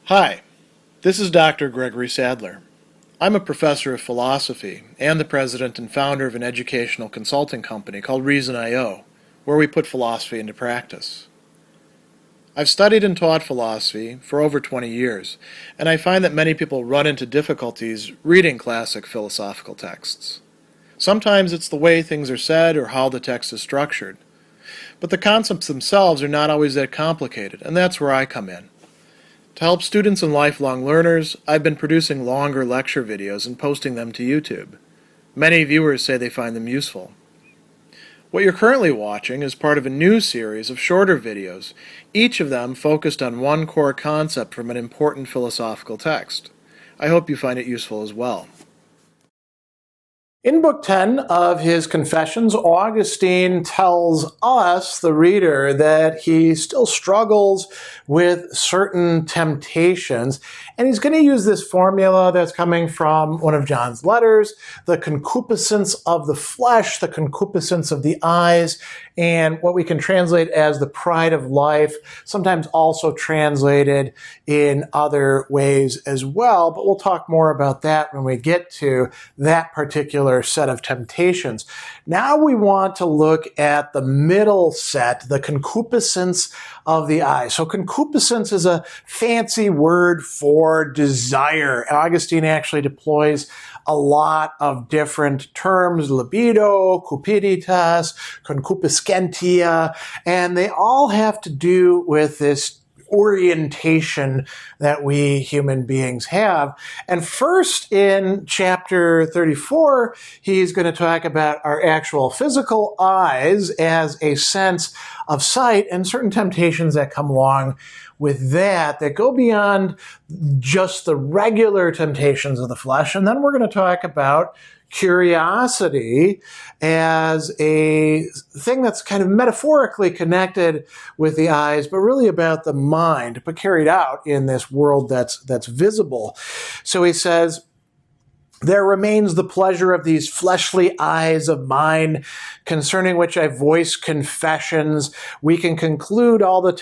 Hi, this is Dr. Gregory Sadler. I'm a professor of philosophy and the president and founder of an educational consulting company called Reason.io, where we put philosophy into practice. I've studied and taught philosophy for over 20 years, and I find that many people run into difficulties reading classic philosophical texts. Sometimes it's the way things are said or how the text is structured. But the concepts themselves are not always that complicated, and that's where I come in. To help students and lifelong learners, I've been producing longer lecture videos and posting them to YouTube. Many viewers say they find them useful. What you're currently watching is part of a new series of shorter videos, each of them focused on one core concept from an important philosophical text. I hope you find it useful as well. In Book 10 of his Confessions, Augustine tells us, the reader, that he still struggles with certain temptations, and he's going to use this formula that's coming from one of John's letters, the concupiscence of the flesh, the concupiscence of the eyes, and what we can translate as the pride of life, sometimes also translated in other ways as well, but we'll talk more about that when we get to that particular set of temptations. Now we want to look at the middle set, the concupiscence of the eye. So concupiscence is a fancy word for desire. Augustine actually deploys a lot of different terms: libido, cupiditas, concupiscentia, and they all have to do with this orientation that we human beings have. And first, in chapter 34, he's going to talk about our actual physical eyes as a sense of sight and certain temptations that come along with that go beyond just the regular temptations of the flesh. And then we're going to talk about curiosity as a thing that's kind of metaphorically connected with the eyes, but really about the mind, but carried out in this world that's visible. So he says, there remains the pleasure of these fleshly eyes of mine, concerning which I voice confessions. We can conclude all the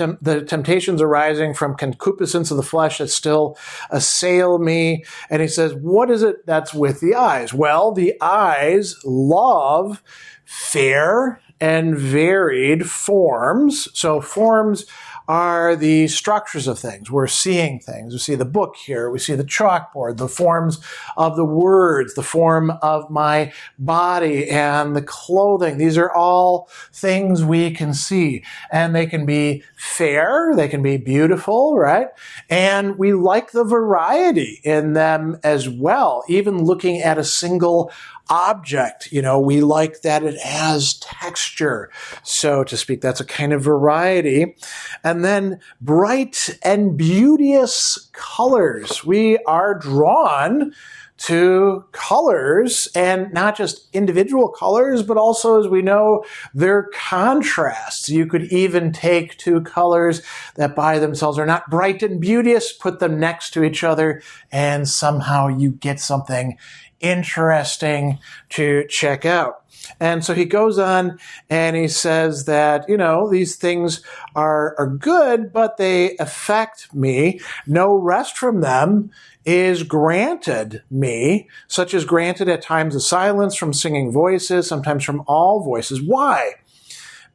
temptations arising from concupiscence of the flesh that still assail me. And he says, what is it that's with the eyes? Well, the eyes love fair and varied forms. So forms are the structures of things. We're seeing things. We see the book here. We see the chalkboard, the forms of the words, the form of my body and the clothing. These are all things we can see. And they can be fair. They can be beautiful, right? And we like the variety in them as well. Even looking at a single object, we like that it has texture, so to speak. That's a kind of variety. And then bright and beauteous colors. We are drawn to colors, and not just individual colors, but also, as we know, their contrasts. You could even take two colors that by themselves are not bright and beauteous, put them next to each other, and somehow you get something interesting to check out. And so he goes on and he says that, these things are good, but they affect me. No rest from them is granted me, such as granted at times of silence from singing voices, sometimes from all voices. Why?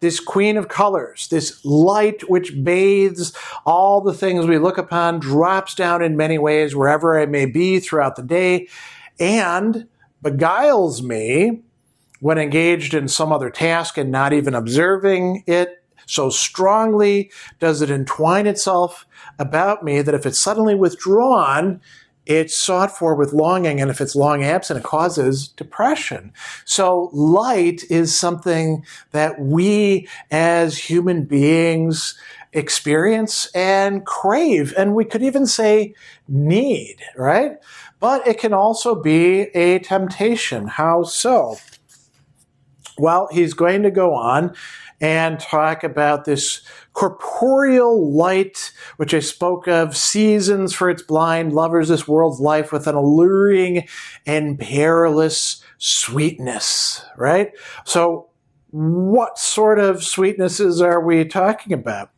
This queen of colors, this light which bathes all the things we look upon, drops down in many ways wherever I may be throughout the day, and beguiles me when engaged in some other task and not even observing it. So strongly does it entwine itself about me that if it's suddenly withdrawn, it's sought for with longing, and if it's long absent, it causes depression. So light is something that we as human beings experience and crave, and we could even say need, right? But it can also be a temptation. How so? Well, he's going to go on and talk about this corporeal light, which I spoke of, seasons for its blind, lovers this world's life with an alluring and perilous sweetness, right? So what sort of sweetnesses are we talking about?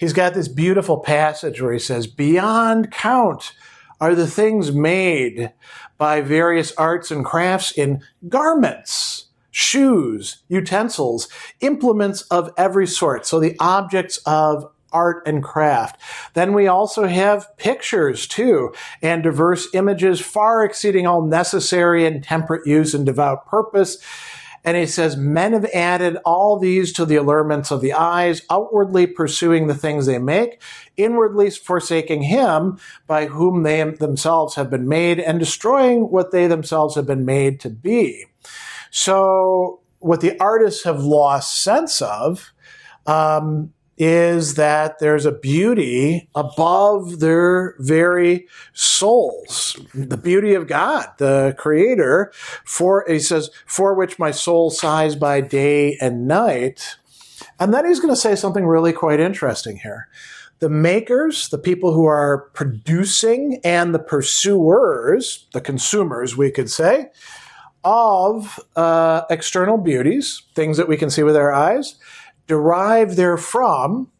he's got this beautiful passage where he says, beyond count are the things made by various arts and crafts in garments, shoes, utensils, implements of every sort. So the objects of art and craft. Then we also have pictures too, and diverse images far exceeding all necessary and temperate use and devout purpose. And he says, men have added all these to the allurements of the eyes, outwardly pursuing the things they make, inwardly forsaking him by whom they themselves have been made, and destroying what they themselves have been made to be. So what the artists have lost sense of is that there's a beauty above their very souls, the beauty of God, the Creator, he says, for which my soul sighs by day and night. And then he's going to say something really quite interesting here. The makers, the people who are producing, and the pursuers, the consumers, we could say, of external beauties, things that we can see with our eyes, derive therefrom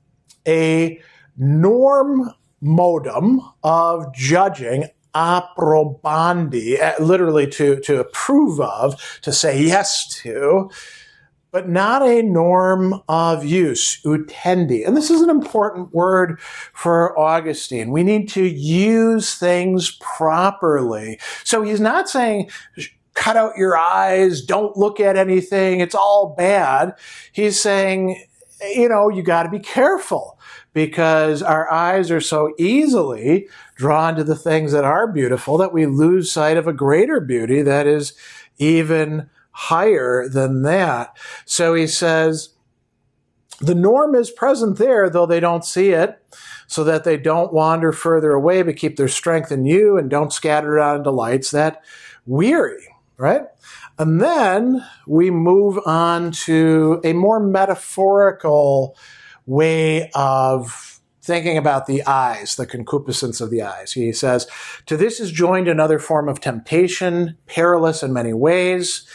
a norm modum of judging, approbandi, literally to approve of, to say yes to, but not a norm of use, utendi. And this is an important word for Augustine. We need to use things properly. So he's not saying, cut out your eyes, don't look at anything, it's all bad. He's saying, you got to be careful because our eyes are so easily drawn to the things that are beautiful that we lose sight of a greater beauty that is even higher than that. So he says, the norm is present there, though they don't see it, so that they don't wander further away, but keep their strength in you and don't scatter it on delights that weary. Right? And then we move on to a more metaphorical way of thinking about the eyes, the concupiscence of the eyes. He says, to this is joined another form of temptation, perilous in many ways.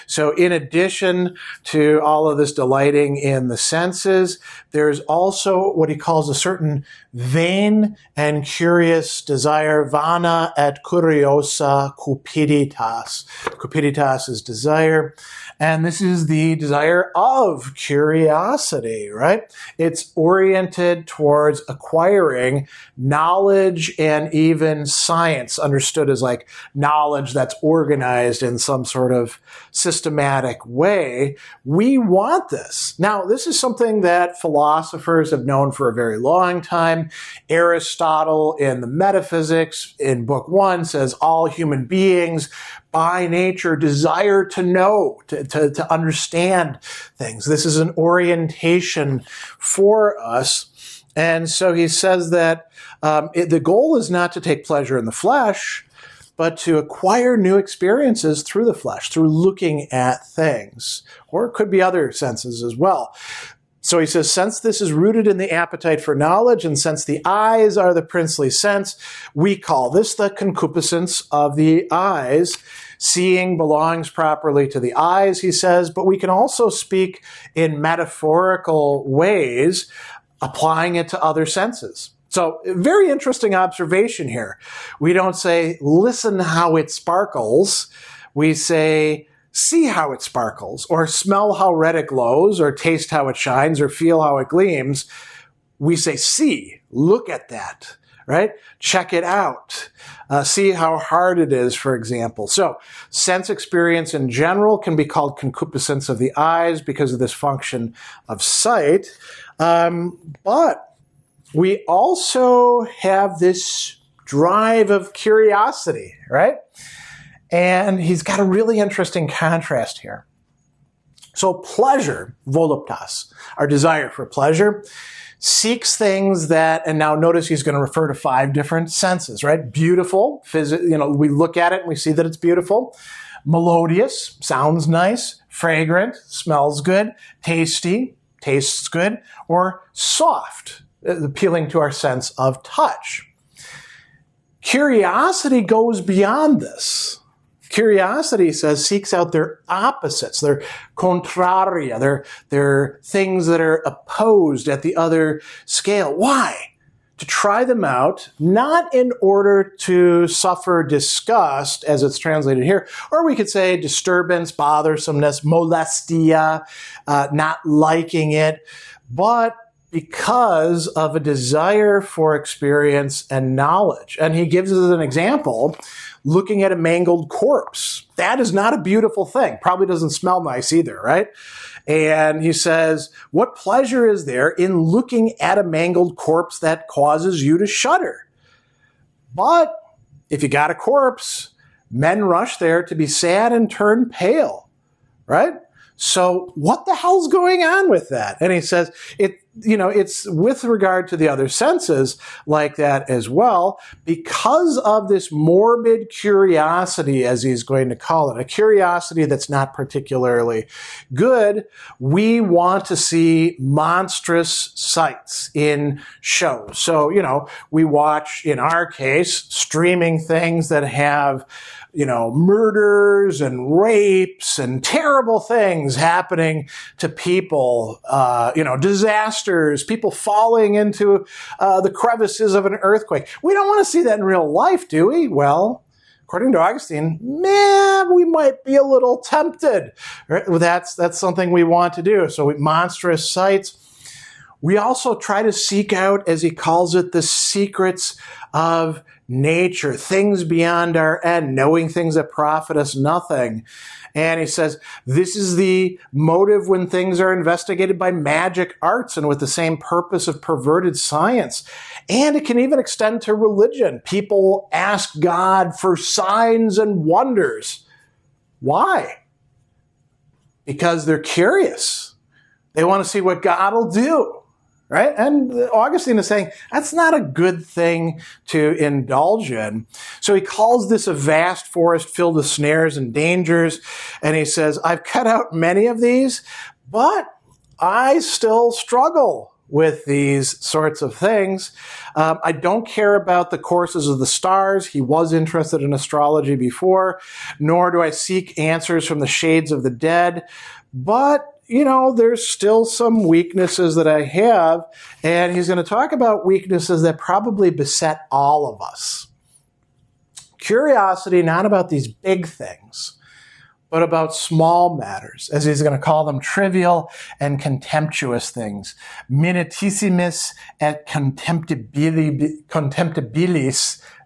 So in addition to all of this delighting in the senses, there's also what he calls a certain vain and curious desire, vana et curiosa cupiditas. Cupiditas is desire, and this is the desire of curiosity, right? It's oriented towards acquiring knowledge and even science, understood as like knowledge that's organized in some sort of systematic way. We want this. Now, this is something that philosophers have known for a very long time. Aristotle in the Metaphysics in Book 1 says all human beings by nature desire to know, to understand things. This is an orientation for us. And so he says that the goal is not to take pleasure in the flesh, but to acquire new experiences through the flesh, through looking at things. Or it could be other senses as well. So he says, since this is rooted in the appetite for knowledge, and since the eyes are the princely sense, we call this the concupiscence of the eyes. Seeing belongs properly to the eyes, he says, but we can also speak in metaphorical ways, applying it to other senses. So, very interesting observation here. We don't say, listen how it sparkles. We say, see how it sparkles, or smell how red it glows, or taste how it shines, or feel how it gleams. We say, see, look at that, right? Check it out. See how hard it is, for example. So, sense experience in general can be called concupiscence of the eyes because of this function of sight. But we also have this drive of curiosity, right? And he's got a really interesting contrast here. So pleasure, voluptas, our desire for pleasure, seeks things that, and now notice he's going to refer to 5 different senses, right? Beautiful, we look at it and we see that it's beautiful. Melodious, sounds nice. Fragrant, smells good. Tasty, tastes good. Or soft, appealing to our sense of touch. Curiosity goes beyond this. Curiosity, he says, seeks out their opposites, their contraria, their things that are opposed at the other scale. Why? To try them out, not in order to suffer disgust, as it's translated here, or we could say disturbance, bothersomeness, molestia, not liking it, but because of a desire for experience and knowledge. And he gives us an example, looking at a mangled corpse. That is not a beautiful thing. Probably doesn't smell nice either, right? And he says, what pleasure is there in looking at a mangled corpse that causes you to shudder? But if you got a corpse, men rush there to be sad and turn pale, right? So what the hell's going on with that? And he says, it's with regard to the other senses like that as well, because of this morbid curiosity, as he's going to call it, a curiosity that's not particularly good. We want to see monstrous sights in shows. So, we watch, in our case, streaming things that have murders and rapes and terrible things happening to people, disasters, people falling into the crevices of an earthquake. We don't want to see that in real life, do we? Well, according to Augustine, we might be a little tempted. Right? That's something we want to do. So monstrous sights. We also try to seek out, as he calls it, the secrets of nature, things beyond our end, knowing things that profit us nothing. And he says, this is the motive when things are investigated by magic arts and with the same purpose of perverted science. And it can even extend to religion. People ask God for signs and wonders. Why? Because they're curious. They want to see what God will do. Right? And Augustine is saying that's not a good thing to indulge in. So he calls this a vast forest filled with snares and dangers. And he says, I've cut out many of these, but I still struggle with these sorts of things. I don't care about the courses of the stars. He was interested in astrology before, nor do I seek answers from the shades of the dead. But there's still some weaknesses that I have, and he's going to talk about weaknesses that probably beset all of us. Curiosity, not about these big things, but about small matters, as he's going to call them, trivial and contemptuous things. Minutissimis et contemptibilis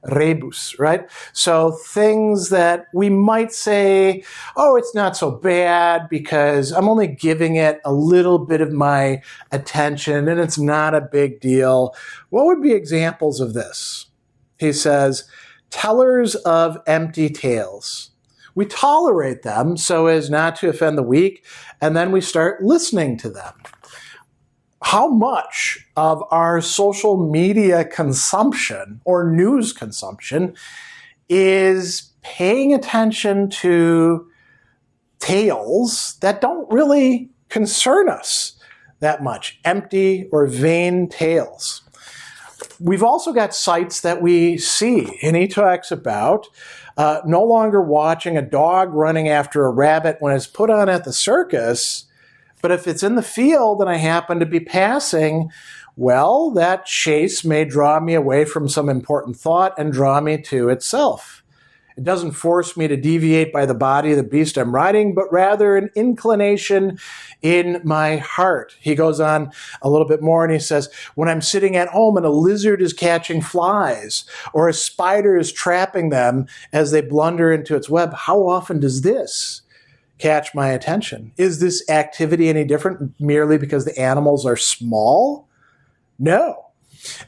rebus, right? So things that we might say, oh, it's not so bad because I'm only giving it a little bit of my attention and it's not a big deal. What would be examples of this? He says, tellers of empty tales. We tolerate them so as not to offend the weak, and then we start listening to them. How much of our social media consumption or news consumption is paying attention to tales that don't really concern us that much, empty or vain tales? We've also got sights that we see, and he talks about no longer watching a dog running after a rabbit when it's put on at the circus, but if it's in the field and I happen to be passing, well, that chase may draw me away from some important thought and draw me to itself. It doesn't force me to deviate by the body of the beast I'm riding, but rather an inclination in my heart. He goes on a little bit more and he says, when I'm sitting at home and a lizard is catching flies or a spider is trapping them as they blunder into its web, how often does this catch my attention? Is this activity any different merely because the animals are small? No.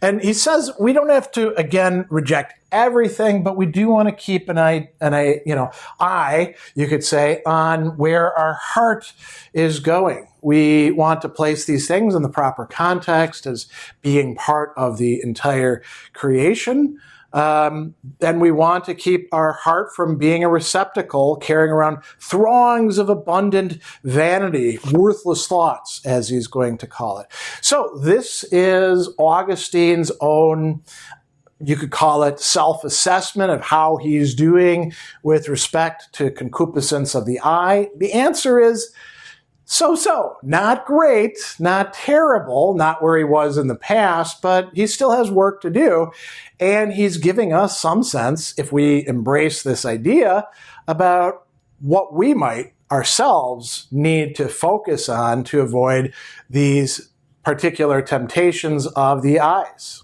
And he says we don't have to, again, reject everything, but we do want to keep an eye, you could say, on where our heart is going. We want to place these things in the proper context as being part of the entire creation. Then we want to keep our heart from being a receptacle carrying around throngs of abundant vanity, worthless thoughts, as he's going to call it. So this is Augustine's own You could call it self-assessment of how he's doing with respect to concupiscence of the eye. The answer is so-so. Not great, not terrible, not where he was in the past, but he still has work to do. And he's giving us some sense, if we embrace this idea, about what we might ourselves need to focus on to avoid these particular temptations of the eyes.